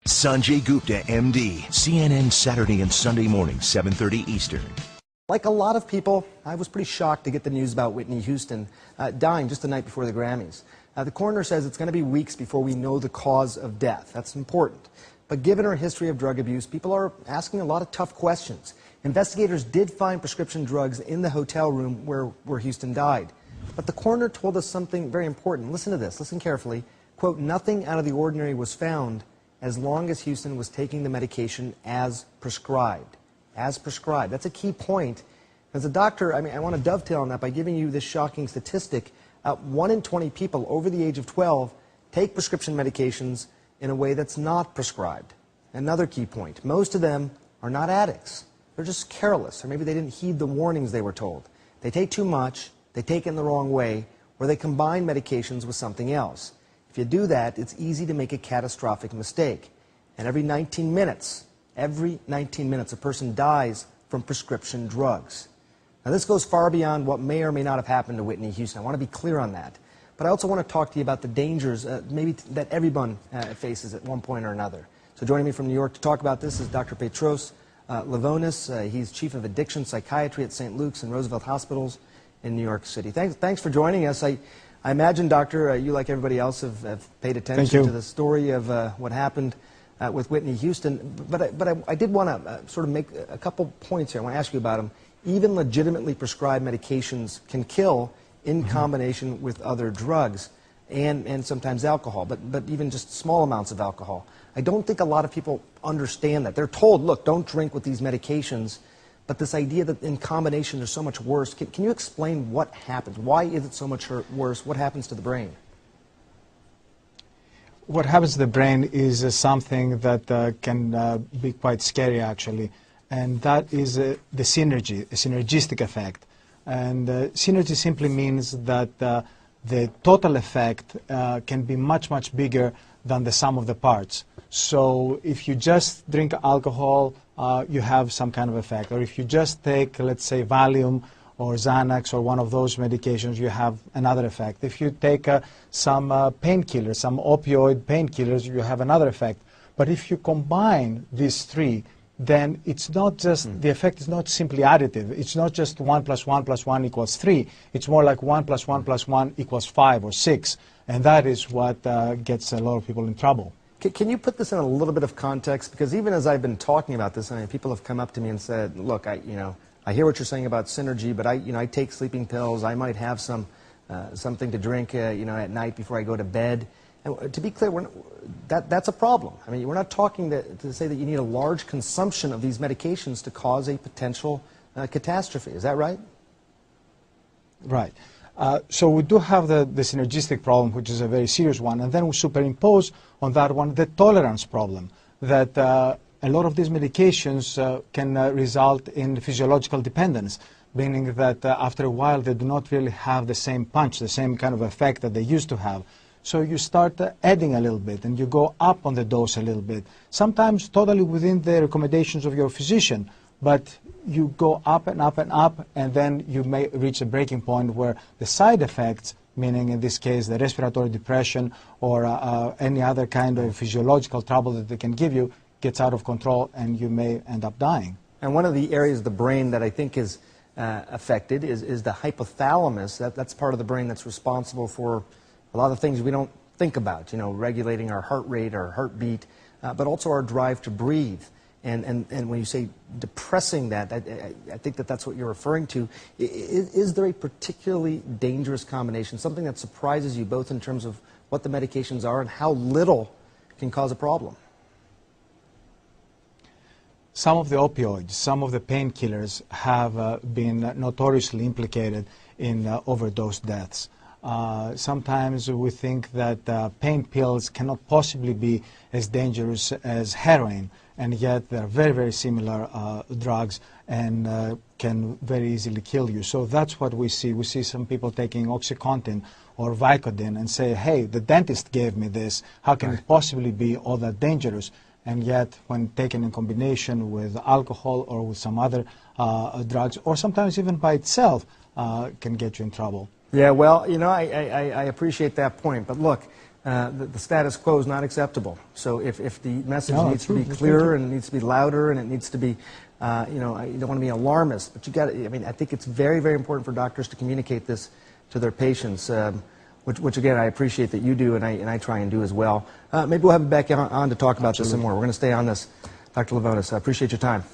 Sanjay Gupta, MD, CNN Saturday and Sunday morning, 7:30 Eastern. Like a lot of people, I was pretty shocked to get the news about Whitney Houston dying just the night before the Grammys. The coroner says it's going to be weeks before we know the cause of death. That's important. But given her history of drug abuse, people are asking a lot of tough questions. Investigators did find prescription drugs in the hotel room where Houston died. But the coroner told us something very important. Listen to this. Listen carefully. Quote, "Nothing out of the ordinary was found as long as Houston was taking the medication as prescribed." As prescribed. That's a key point. As a doctor, I want to dovetail on that by giving you this shocking statistic. 1 in 20 people over the age of 12 take prescription medications in a way that's not prescribed. Another key point. Most of them are not addicts. They're just careless, or maybe they didn't heed the warnings they were told. They take too much, they take it in the wrong way, or they combine medications with something else. If you do that, it's easy to make a catastrophic mistake. And every 19 minutes, a person dies from prescription drugs. Now, this goes far beyond what may or may not have happened to Whitney Houston. I want to be clear on that. But I also want to talk to you about the dangers maybe that everyone faces at one point or another. So joining me from New York to talk about this is Dr. Petros Lavonis. He's Chief of Addiction Psychiatry at St. Luke's and Roosevelt Hospitals in New York City. Thanks for joining us. I imagine, Doctor, you like everybody else have paid attention to the story of what happened with Whitney Houston. But I did want to sort of make a couple points here. I want to ask you about them. Even legitimately prescribed medications can kill in combination with other drugs and sometimes alcohol, but even just small amounts of alcohol. I don't think a lot of people understand that. They're told, look, don't drink with these medications, but this idea that in combination they're so much worse. Can you explain what happens? Why is it so much worse? What happens to the brain? What happens to the brain is something that can be quite scary, actually, and that is the synergy, a synergistic effect. And synergy simply means that the total effect can be much, much bigger than the sum of the parts. So if you just drink alcohol, you have some kind of effect. Or if you just take, let's say, Valium or Xanax or one of those medications, you have another effect. If you take some painkillers, some opioid painkillers, you have another effect. But if you combine these three, then it's not just, the effect is not simply additive. It's not just 1 + 1 + 1 = 3. It's more like 1 + 1 + 1 = 5 or 6. And that is what gets a lot of people in trouble. Can you put this in a little bit of context? Because even as I've been talking about this, people have come up to me and said, look, I hear what you're saying about synergy, but I take sleeping pills. I might have something to drink at night before I go to bed. And to be clear, that's a problem. We're not talking to say that you need a large consumption of these medications to cause a potential catastrophe. Is that right? Right. So we do have the synergistic problem, which is a very serious one, and then we superimpose on that one the tolerance problem, that a lot of these medications can result in physiological dependence, meaning that after a while they do not really have the same punch, the same kind of effect that they used to have. So you start adding a little bit, and you go up on the dose a little bit, sometimes totally within the recommendations of your physician, but you go up and up and up, and then you may reach a breaking point where the side effects, meaning in this case the respiratory depression or any other kind of physiological trouble that they can give you, gets out of control, and you may end up dying. And one of the areas of the brain that I think is affected is the hypothalamus. That's part of the brain that's responsible for a lot of things we don't think about, regulating our heart rate, our heartbeat, but also our drive to breathe. And when you say depressing that, I think that's what you're referring to. Is there a particularly dangerous combination, something that surprises you both in terms of what the medications are and how little can cause a problem? Some of the opioids, some of the painkillers have been notoriously implicated in overdose deaths. Sometimes we think that pain pills cannot possibly be as dangerous as heroin, and yet they're very, very similar drugs and can very easily kill you. So that's what we see. We see some people taking OxyContin or Vicodin and say, hey, the dentist gave me this. How can it possibly be all that dangerous? And yet, when taken in combination with alcohol or with some other drugs, or sometimes even by itself, can get you in trouble. Yeah, well, I appreciate that point. But look, the status quo is not acceptable. So if the message needs to be clearer and it needs to be louder and it needs to be, you know, you don't want to be alarmist, but you got to, I mean, I think it's very, very important for doctors to communicate this to their patients, which again, I appreciate that you do and I try and do as well. Maybe we'll have you back on to talk about this some more. We're going to stay on this, Dr. Lavonis. I appreciate your time.